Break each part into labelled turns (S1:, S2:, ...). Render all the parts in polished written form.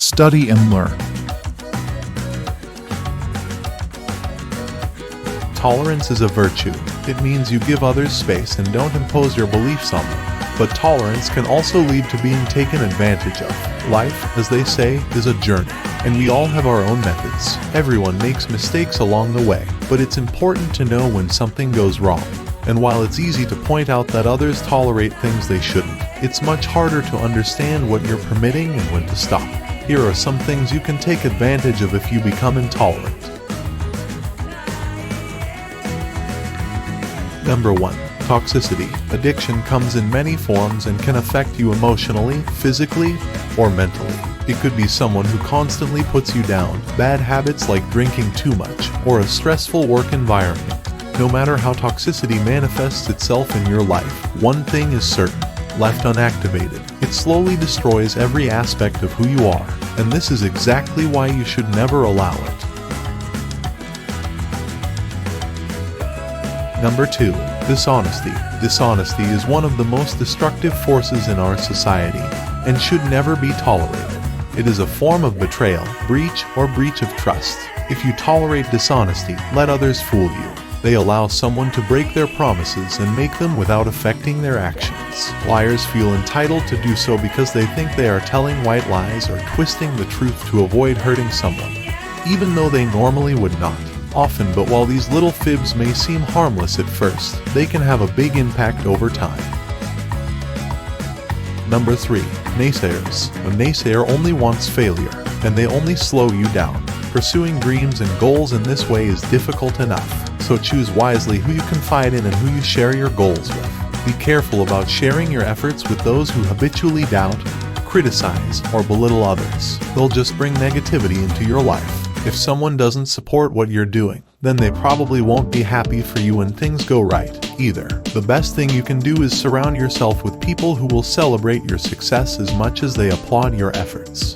S1: Study and learn.
S2: Tolerance is a virtue. It means you give others space and don't impose your beliefs on them. But tolerance can also lead to being taken advantage of. Life, as they say, is a journey, and we all have our own methods. Everyone makes mistakes along the way, but it's important to know when something goes wrong. And while it's easy to point out that others tolerate things they shouldn't, it's much harder to understand what you're permitting and when to stop. Here are some things you can take advantage of if you become intolerant. Number 1. Toxicity. Addiction comes in many forms and can affect you emotionally, physically, or mentally. It could be someone who constantly puts you down, bad habits like drinking too much, or a stressful work environment. No matter how toxicity manifests itself in your life, one thing is certain: left unactivated, it slowly destroys every aspect of who you are, and this is exactly why you should never allow it. Number 2. Dishonesty. Dishonesty is one of the most destructive forces in our society, and should never be tolerated. It is a form of betrayal, breach, or breach of trust. If you tolerate dishonesty, let others fool you. They allow someone to break their promises and make them without affecting their actions. Liars feel entitled to do so because they think they are telling white lies or twisting the truth to avoid hurting someone, even though they normally would not. Often, but while these little fibs may seem harmless at first, they can have a big impact over time. Number 3. Naysayers. A naysayer only wants failure, and they only slow you down. Pursuing dreams and goals in this way is difficult enough, so choose wisely who you confide in and who you share your goals with. Be careful about sharing your efforts with those who habitually doubt, criticize, or belittle others. They'll just bring negativity into your life. If someone doesn't support what you're doing, then they probably won't be happy for you when things go right, either. The best thing you can do is surround yourself with people who will celebrate your success as much as they applaud your efforts.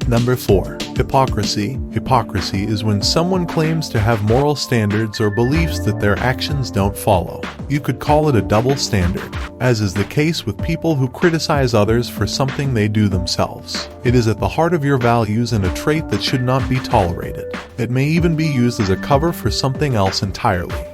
S2: Number 4. Hypocrisy. Hypocrisy is when someone claims to have moral standards or beliefs that their actions don't follow. You could call it a double standard, as is the case with people who criticize others for something they do themselves. It is at the heart of your values and a trait that should not be tolerated. It may even be used as a cover for something else entirely.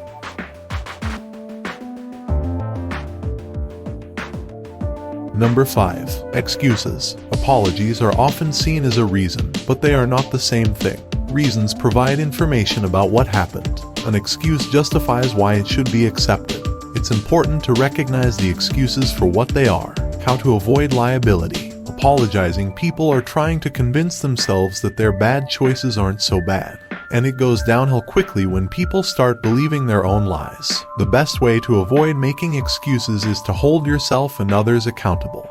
S2: Number 5. Excuses. Apologies are often seen as a reason, but they are not the same thing. Reasons provide information about what happened. An excuse justifies why it should be accepted. It's important to recognize the excuses for what they are. How to avoid liability. Apologizing people are trying to convince themselves that their bad choices aren't so bad. And it goes downhill quickly when people start believing their own lies. The best way to avoid making excuses is to hold yourself and others accountable.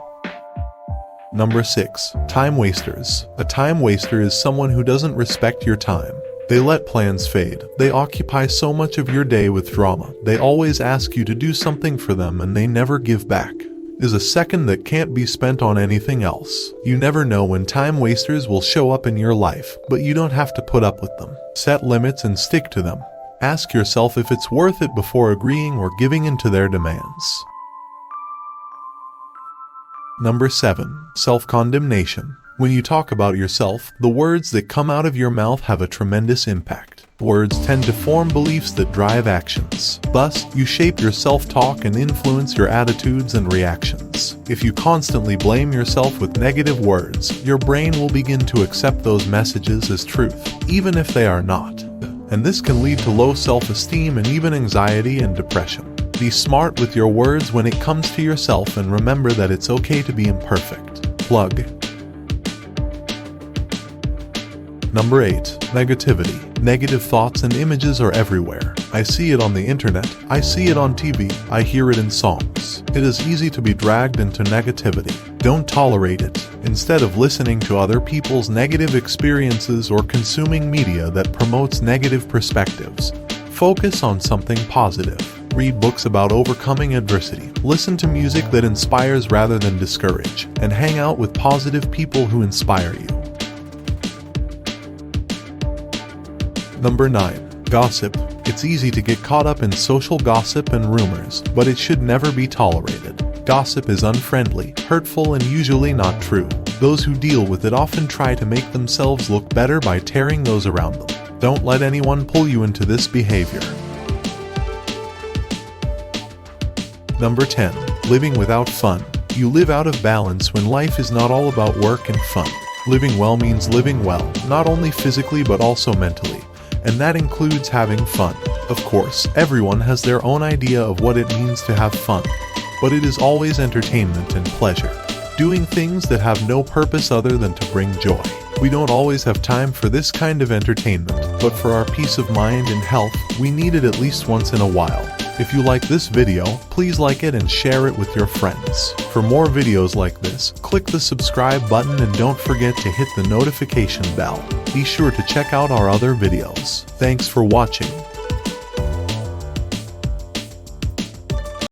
S2: Number 6. Time wasters. A time waster is someone who doesn't respect your time. They let plans fade. They occupy so much of your day with drama. They always ask you to do something for them and they never give back. Is a second that can't be spent on anything else. You never know when time wasters will show up in your life, but you don't have to put up with them. Set limits and stick to them. Ask yourself if it's worth it before agreeing or giving in to their demands. Number 7. Self-condemnation. When you talk about yourself, the words that come out of your mouth have a tremendous impact. Words tend to form beliefs that drive actions. Thus, you shape your self-talk and influence your attitudes and reactions. If you constantly blame yourself with negative words, your brain will begin to accept those messages as truth, even if they are not. And this can lead to low self-esteem and even anxiety and depression. Be smart with your words when it comes to yourself and remember that it's okay to be imperfect. Plug. Number 8. Negativity. Negative thoughts and images are everywhere. I see it on the internet, I see it on TV, I hear it in songs. It is easy to be dragged into negativity. Don't tolerate it. Instead of listening to other people's negative experiences or consuming media that promotes negative perspectives, focus on something positive. Read books about overcoming adversity, listen to music that inspires rather than discourage, and hang out with positive people who inspire you. Number 9. Gossip. It's easy to get caught up in social gossip and rumors, but it should never be tolerated. Gossip is unfriendly, hurtful, and usually not true. Those who deal with it often try to make themselves look better by tearing those around them. Don't let anyone pull you into this behavior. Number 10. Living without fun. You live out of balance when life is not all about work and fun. Living well means living well, not only physically but also mentally, and that includes having fun. Of course, everyone has their own idea of what it means to have fun, but it is always entertainment and pleasure. Doing things that have no purpose other than to bring joy. We don't always have time for this kind of entertainment, but for our peace of mind and health, we need it at least once in a while. If you like this video, please like it and share it with your friends. For more videos like this, click the subscribe button and don't forget to hit the notification bell. Be sure to check out our other videos. Thanks for watching.